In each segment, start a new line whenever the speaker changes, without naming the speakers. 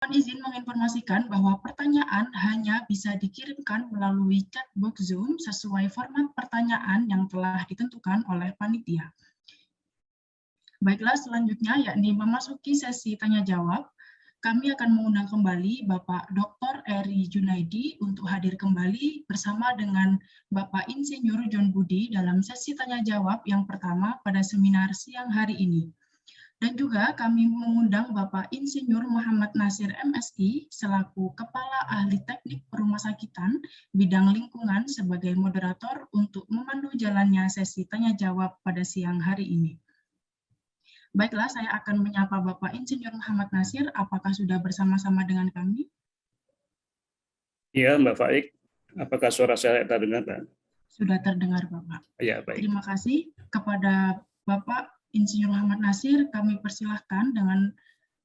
Mohon izin menginformasikan bahwa pertanyaan hanya bisa dikirimkan melalui chat box Zoom sesuai format pertanyaan yang telah ditentukan oleh panitia. Baiklah, selanjutnya yakni memasuki sesi tanya jawab. Kami akan mengundang kembali Bapak Dr. Eri Junaidi untuk hadir kembali bersama dengan Bapak Insinyur John Budi dalam sesi tanya jawab yang pertama pada seminar siang hari ini. Dan juga kami mengundang Bapak Insinyur Muhammad Nasir MSI selaku Kepala Ahli Teknik Perumasakitan bidang lingkungan sebagai moderator untuk memandu jalannya sesi tanya jawab pada siang hari ini. Baiklah, saya akan menyapa Bapak Insinyur Muhammad Nasir. Apakah sudah bersama-sama dengan kami?
Iya, Mbak Faik. Apakah suara saya terdengar, Pak?
Sudah terdengar, Bapak.
Ya, baik.
Terima kasih kepada Bapak Insinyur Muhammad Nasir. Kami persilahkan dengan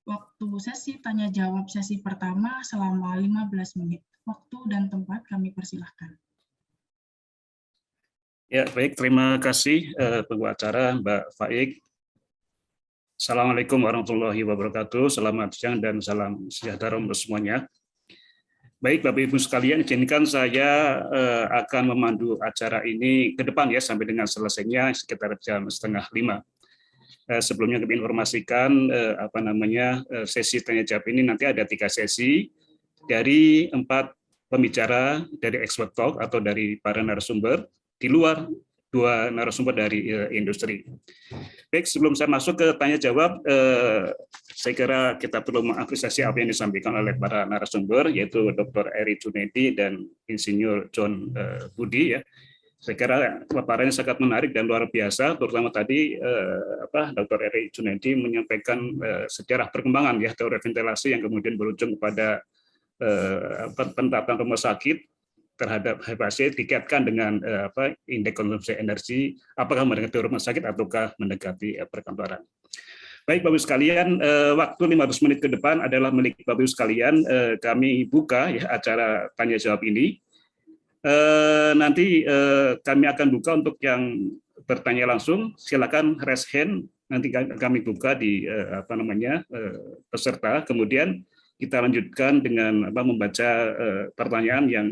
waktu sesi tanya jawab sesi pertama selama 15 menit. Waktu dan tempat kami persilahkan.
Ya, baik. Terima kasih pembuat acara Mbak Faik. Assalamualaikum warahmatullahi wabarakatuh. Selamat siang dan salam sejahtera untuk semuanya. Baik, Bapak Ibu sekalian, izinkan saya akan memandu acara ini ke depan ya sampai dengan selesainya sekitar jam 4:30. Sebelumnya kami informasikan sesi tanya jawab ini nanti ada 3 sesi dari 4 pembicara dari expert talk atau dari para narasumber di luar 2 narasumber dari industri. Baik, sebelum saya masuk ke tanya jawab, saya kira kita perlu mengapresiasi apa yang disampaikan oleh para narasumber, yaitu Dr. Eri Junaidi dan Insinyur John Budi ya. Saya kira paparannya sangat menarik dan luar biasa, terutama tadi Dr. Eri Junaidi menyampaikan sejarah perkembangan ya teori ventilasi yang kemudian berujung kepada penetapan rumah sakit terhadap HPAC dikaitkan dengan indeks konsumsi energi, apakah mendekati rumah sakit ataukah mendekati perkantoran. Baik, Bapak Ibu sekalian, waktu 15 menit ke depan adalah milik Bapak Ibu sekalian. Kami buka ya acara tanya jawab ini. Nanti kami akan buka untuk yang bertanya langsung. Silakan raise hand. Nanti kami buka di peserta. Kemudian kita lanjutkan dengan membaca pertanyaan yang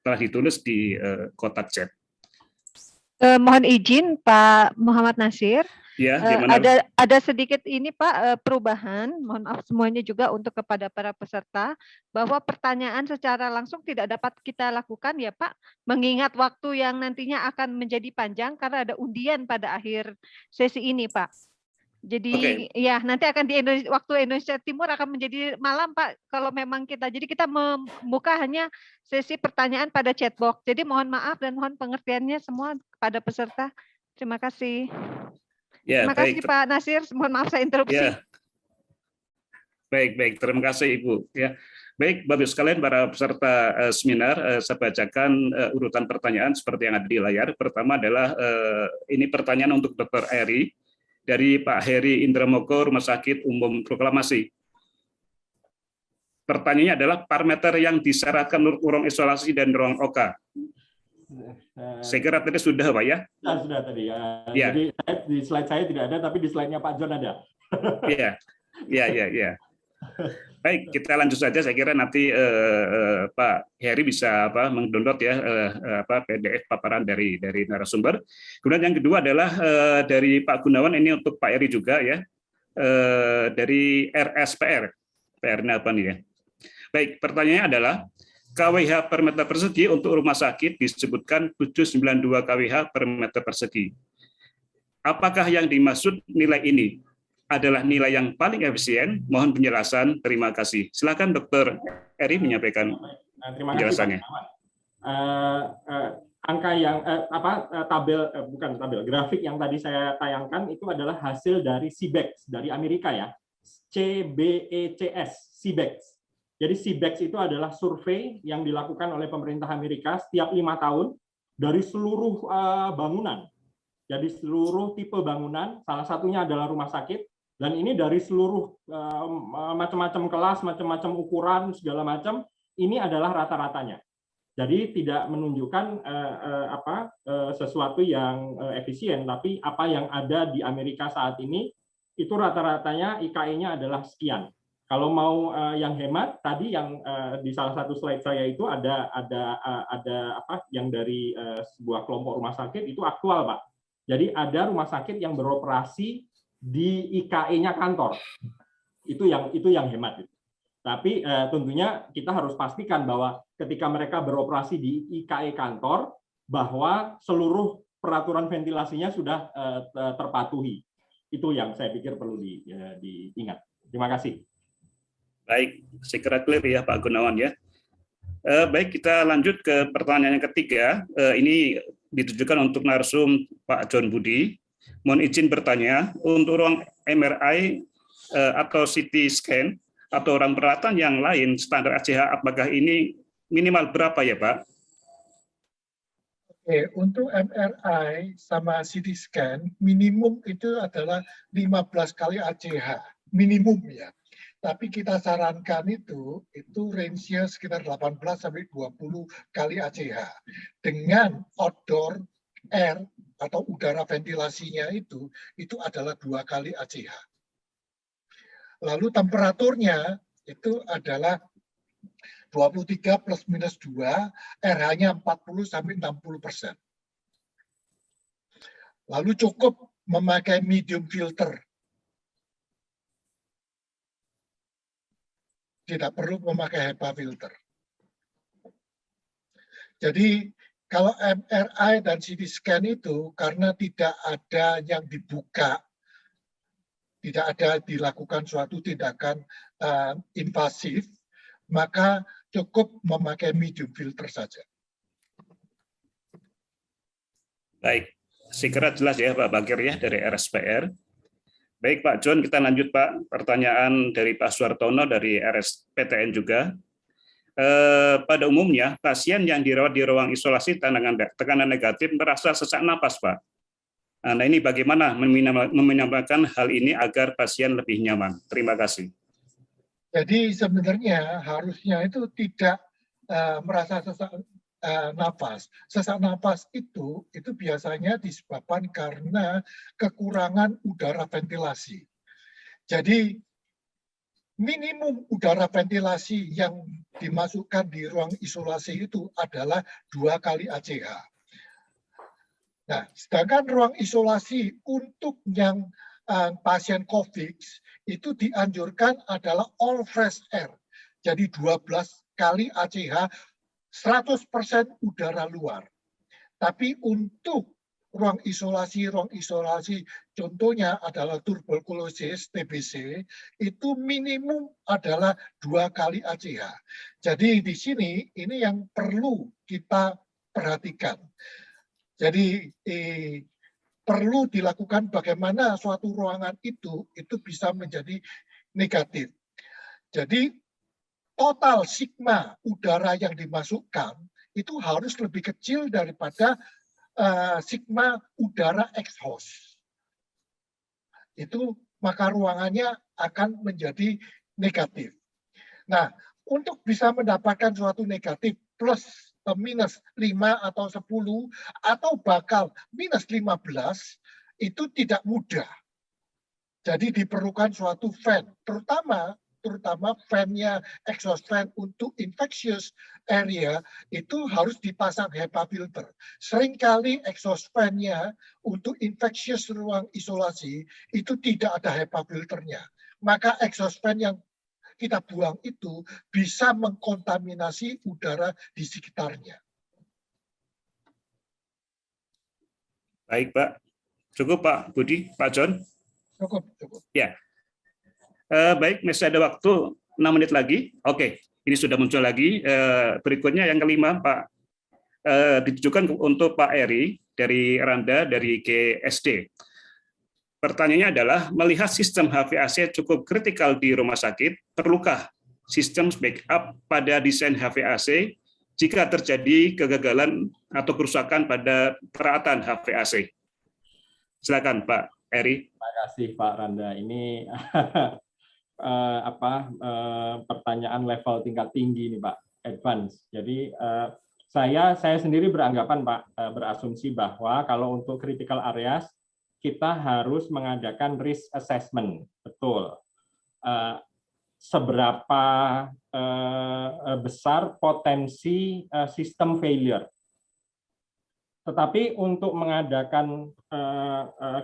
telah ditulis di kotak chat.
Mohon izin Pak Muhammad Nasir.
Ya,
ada sedikit ini Pak perubahan. Mohon maaf semuanya juga untuk kepada para peserta bahwa pertanyaan secara langsung tidak dapat kita lakukan ya Pak, mengingat waktu yang nantinya akan menjadi panjang karena ada undian pada akhir sesi ini Pak. Jadi ya nanti akan di waktu Indonesia Timur akan menjadi malam Pak kalau memang jadi kita membuka hanya sesi pertanyaan pada chatbox. Jadi mohon maaf dan mohon pengertiannya semua pada peserta. Terima kasih.
Ya,
terima kasih Pak Nasir. Mohon maaf saya interupsi.
Ya. Baik. Terima kasih Ibu. Ya. Baik, Bapak Ibu sekalian, para peserta seminar, saya bacakan urutan pertanyaan seperti yang ada di layar. Pertama adalah ini pertanyaan untuk Dr. Eri. Dari Pak Heri Indramoko, Rumah Sakit Umum Proklamasi. Pertanyaannya adalah parameter yang disyaratkan ruang isolasi dan ruang OK. Saya kira tadi sudah, Pak ya?
Sudah tadi ya.
Ya.
Jadi di slide saya tidak ada, tapi di slide-nya Pak John ada.
Iya. Baik, kita lanjut saja. Saya kira nanti Pak Heri bisa mendownload ya PDF paparan dari narasumber. Kemudian yang kedua adalah dari Pak Gunawan, ini untuk Pak Heri juga ya, dari RSPR. PR-nya apa nih ya? Baik, pertanyaannya adalah KWH per meter persegi untuk rumah sakit disebutkan 792 KWH per meter persegi. Apakah yang dimaksud nilai ini adalah nilai yang paling efisien? Mohon penjelasan. Terima kasih. Silakan Dr. Eri menyampaikan penjelasannya.
Angka yang grafik yang tadi saya tayangkan itu adalah hasil dari CBEX dari Amerika ya. CBECS, CBEX. Jadi CBEX itu adalah survei yang dilakukan oleh pemerintah Amerika setiap 5 tahun dari seluruh bangunan. Jadi seluruh tipe bangunan, salah satunya adalah rumah sakit. Dan ini dari seluruh macam-macam kelas, macam-macam ukuran, segala macam, ini adalah rata-ratanya. Jadi tidak menunjukkan sesuatu yang efisien, tapi apa yang ada di Amerika saat ini, itu rata-ratanya IKE-nya adalah sekian. Kalau mau yang hemat, tadi yang di salah satu slide saya itu ada apa yang dari sebuah kelompok rumah sakit itu aktual, Pak. Jadi ada rumah sakit yang beroperasi di IKE-nya kantor. Itu yang hemat. Tapi tentunya kita harus pastikan bahwa ketika mereka beroperasi di IKE kantor, bahwa seluruh peraturan ventilasinya sudah terpatuhi. Itu yang saya pikir perlu diingat. Terima kasih.
Baik, saya kira clear ya Pak Gunawan ya. Baik, kita lanjut ke pertanyaan yang ketiga. Ini ditujukan untuk narsum Pak John Budi. Mohon izin bertanya, untuk ruang MRI atau CT scan atau orang peralatan yang lain standar ACH, apakah ini minimal berapa ya Pak?
Oke, untuk MRI sama CT scan minimum itu adalah 15 kali ACH, minimum ya. Tapi kita sarankan itu range-nya sekitar 18 sampai 20 kali ACH. Dengan outdoor air atau udara ventilasinya itu adalah 2 kali ACH. Lalu temperaturnya itu adalah 23 plus minus 2, RH-nya 40 sampai 60%. Lalu cukup memakai medium filter. Tidak perlu memakai HEPA filter. Jadi kalau MRI dan CT scan itu karena tidak ada yang dibuka, tidak ada dilakukan suatu tindakan invasif, maka cukup memakai medium filter saja.
Baik, saya kira jelas ya Pak Bakir ya dari RSPR. Baik Pak John, kita lanjut Pak. Pertanyaan dari Pak Suartono dari RSPTN juga. Pada umumnya, pasien yang dirawat di ruang isolasi tekanan negatif merasa sesak napas, Pak. Nah, ini bagaimana meminimalkan hal ini agar pasien lebih nyaman? Terima kasih.
Jadi sebenarnya harusnya itu tidak merasa sesak nafas. Sesak nafas itu biasanya disebabkan karena kekurangan udara ventilasi. Jadi minimum udara ventilasi yang dimasukkan di ruang isolasi itu adalah 2 kali ACH. Nah, sedangkan ruang isolasi untuk yang pasien COVID itu dianjurkan adalah all fresh air. Jadi 12 kali ACH 100% udara luar. Tapi untuk ruang isolasi contohnya adalah tuberkulosis TBC, itu minimum adalah 2 kali ACH. Jadi di sini ini yang perlu kita perhatikan. Jadi perlu dilakukan bagaimana suatu ruangan itu bisa menjadi negatif. Jadi total sigma udara yang dimasukkan itu harus lebih kecil daripada sigma udara exhaust. Itu maka ruangannya akan menjadi negatif. Nah, untuk bisa mendapatkan suatu negatif plus minus 5 atau 10 atau bakal minus 15 itu tidak mudah. Jadi diperlukan suatu fan, terutama fan-nya exhaust fan untuk infectious area itu harus dipasang HEPA filter. Seringkali exhaust fan-nya untuk infectious ruang isolasi itu tidak ada HEPA filternya. Maka exhaust fan yang kita buang itu bisa mengkontaminasi udara di sekitarnya.
Baik Pak, cukup Pak Budi, Pak John?
Cukup.
Ya. Baik, masih ada waktu 6 menit lagi. Oke, ini sudah muncul lagi. Berikutnya yang kelima, Pak, ditujukan untuk Pak Eri dari Randa dari GSD. Pertanyaannya adalah, melihat sistem HVAC cukup kritikal di rumah sakit, perlukah sistem backup pada desain HVAC jika terjadi kegagalan atau kerusakan pada peralatan HVAC? Silakan Pak Eri.
Terima kasih Pak Randa. Ini pertanyaan level tingkat tinggi nih Pak, advance. Jadi saya sendiri beranggapan Pak, berasumsi bahwa kalau untuk critical areas kita harus mengadakan risk assessment, betul. seberapa besar potensi sistem failure. Tetapi untuk mengadakan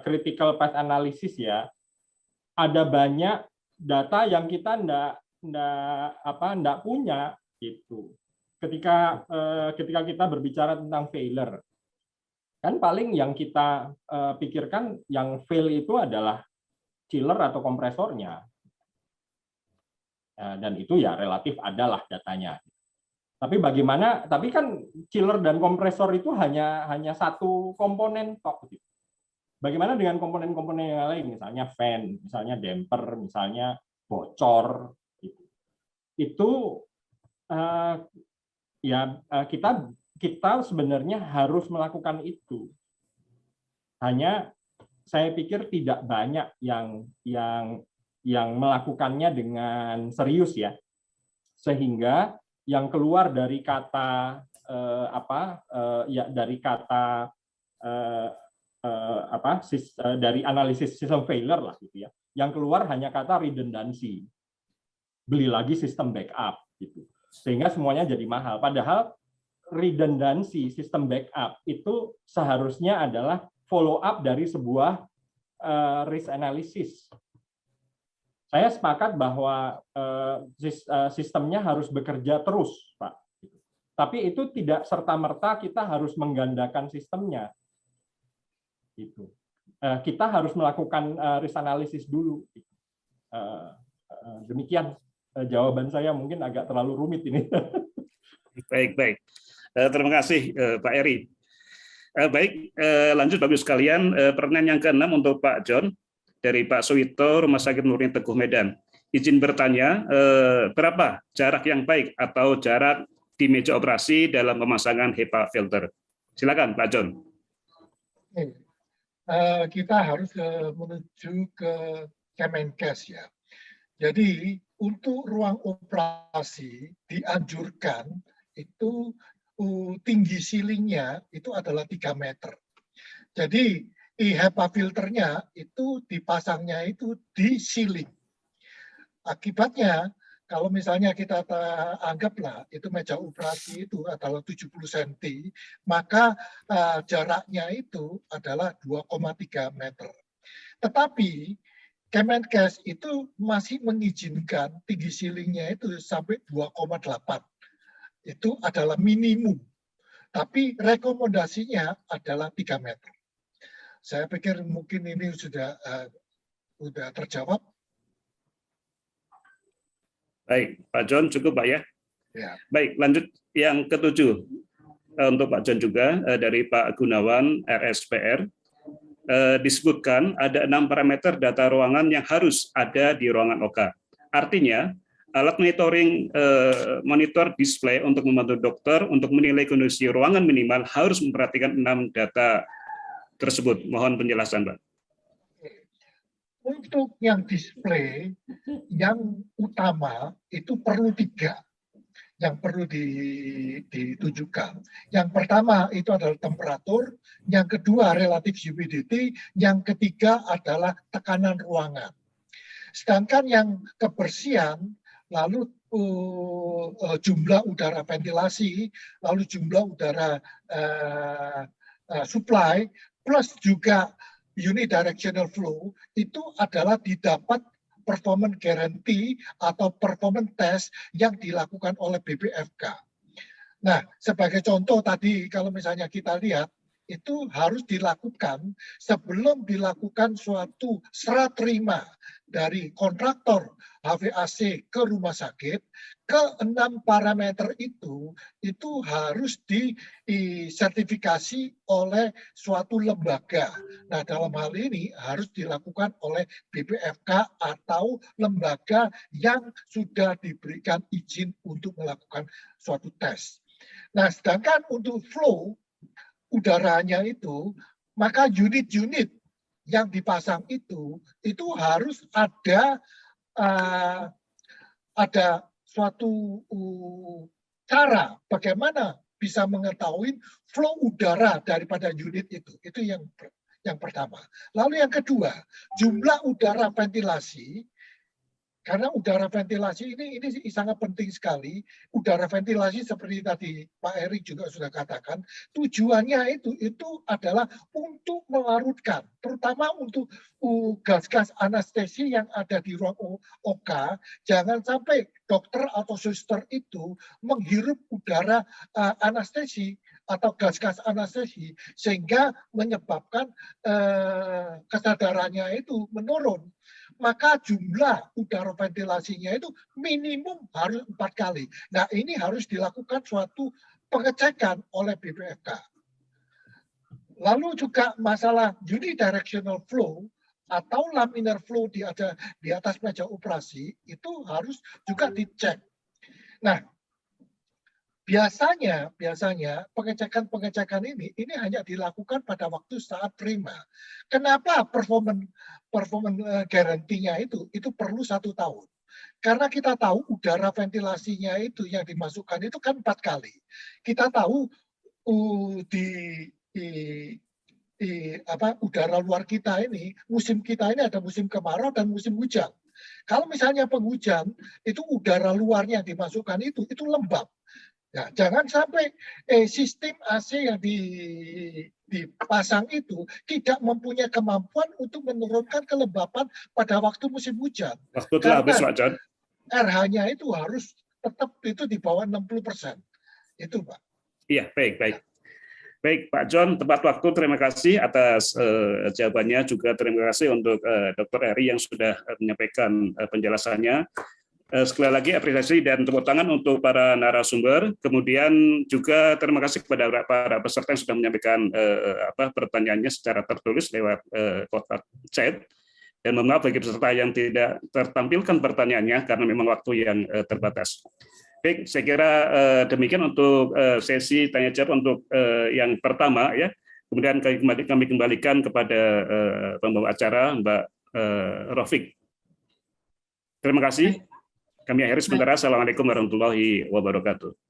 critical path analysis ya, ada banyak data yang kita nggak punya gitu. Ketika kita berbicara tentang failure, kan paling yang kita pikirkan yang fail itu adalah chiller atau kompresornya, dan itu ya relatif adalah datanya. Tapi bagaimana? Tapi kan chiller dan kompresor itu hanya satu komponen tok. Bagaimana dengan komponen-komponen yang lain, misalnya fan, misalnya damper, misalnya bocor, gitu. Itu kita sebenarnya harus melakukan itu. Hanya saya pikir tidak banyak yang melakukannya dengan serius ya, sehingga yang keluar dari kata dari analisis sistem failure lah gitu ya, yang keluar hanya kata redundancy, beli lagi sistem backup gitu, sehingga semuanya jadi mahal. Padahal redundancy sistem backup itu seharusnya adalah follow up dari sebuah risk analysis. Saya sepakat bahwa sistemnya harus bekerja terus, Pak. Tapi itu tidak serta-merta kita harus menggandakan sistemnya. Gitu. Kita harus melakukan risk analysis dulu. Demikian jawaban saya, mungkin agak terlalu rumit ini.
Baik. Terima kasih Pak Eri. Baik, lanjut Bapak sekalian. Pertanyaan yang ke-6 untuk Pak John dari Pak Suwito, Rumah Sakit Nurni Teguh Medan. Izin bertanya, berapa jarak yang baik atau jarak di meja operasi dalam pemasangan HEPA filter? Silakan Pak John.
Kita harus menuju ke Kemenkes ya. Jadi untuk ruang operasi dianjurkan itu tinggi ceilingnya itu adalah 3 meter. Jadi HEPA filternya itu dipasangnya itu di ceiling. Akibatnya kalau misalnya kita anggaplah itu meja operasi itu adalah 70 cm, maka jaraknya itu adalah 2,3 meter. Tetapi Kemenkes itu masih mengizinkan tinggi ceilingnya itu sampai 2,8. Itu adalah minimum. Tapi rekomendasinya adalah 3 meter. Saya pikir mungkin ini sudah terjawab.
Baik, Pak John cukup Pak ya.
Ya.
Baik, lanjut yang ke-7 untuk Pak John juga dari Pak Gunawan RSPR. Disebutkan ada 6 parameter data ruangan yang harus ada di ruangan OK. Artinya alat monitor display untuk membantu dokter untuk menilai kondisi ruangan minimal harus memperhatikan 6 data tersebut. Mohon penjelasan, Pak.
Untuk yang display, yang utama itu perlu 3 yang perlu ditujukan. Yang pertama itu adalah temperatur, yang kedua relative humidity, yang ketiga adalah tekanan ruangan. Sedangkan yang kebersihan, lalu jumlah udara ventilasi, lalu jumlah udara supply, plus juga unidirectional flow, itu adalah didapat performance guarantee atau performance test yang dilakukan oleh BPFK. Nah, sebagai contoh tadi, kalau misalnya kita lihat, itu harus dilakukan sebelum dilakukan suatu serah terima dari kontraktor HVAC ke rumah sakit, ke-6 parameter itu harus disertifikasi oleh suatu lembaga. Nah, dalam hal ini harus dilakukan oleh BPFK atau lembaga yang sudah diberikan izin untuk melakukan suatu tes. Nah, sedangkan untuk flow udaranya itu, maka unit-unit yang dipasang itu harus ada suatu cara bagaimana bisa mengetahui flow udara daripada unit itu. Itu yang pertama. Lalu yang kedua, jumlah udara ventilasi Karena udara ventilasi ini sangat penting sekali. Udara ventilasi seperti tadi Pak Erik juga sudah katakan, tujuannya itu adalah untuk melarutkan, terutama untuk gas-gas anestesi yang ada di ruang OK. Jangan sampai dokter atau suster itu menghirup udara anestesi atau gas-gas anestesi sehingga menyebabkan kesadarannya itu menurun. Maka jumlah udara ventilasinya itu minimum harus 4 kali. Nah, ini harus dilakukan suatu pengecekan oleh BPFK. Lalu juga masalah unidirectional flow atau laminar flow di atas meja operasi itu harus juga dicek. Nah, biasanya pengecekan ini hanya dilakukan pada waktu saat prima. Kenapa performance garantinya itu perlu 1 tahun? Karena kita tahu udara ventilasinya itu yang dimasukkan itu kan 4 kali. Kita tahu udara luar kita ini, musim kita ini ada musim kemarau dan musim hujan. Kalau misalnya penghujan, itu udara luarnya yang dimasukkan itu lembab. Ya, jangan sampai sistem AC yang dipasang itu tidak mempunyai kemampuan untuk menurunkan kelembapan pada waktu musim hujan.
Waktu telah habis, Pak John.
RH-nya itu harus tetap itu di bawah 60%. Itu, Pak.
Iya, baik. Baik, Pak John, tepat waktu. Terima kasih atas jawabannya. Juga terima kasih untuk Dr. Eri yang sudah menyampaikan penjelasannya. Sekali lagi apresiasi dan tepuk tangan untuk para narasumber. Kemudian juga terima kasih kepada para peserta yang sudah menyampaikan pertanyaannya secara tertulis lewat kotak chat. Dan mohon maaf bagi peserta yang tidak tertampilkan pertanyaannya karena memang waktu yang terbatas. Baik, saya kira demikian untuk sesi tanya jawab untuk yang pertama ya. Kemudian kami kembalikan kepada pembawa acara Mbak Rafiq. Terima kasih. Kami akhiri sementara. Assalamualaikum warahmatullahi wabarakatuh.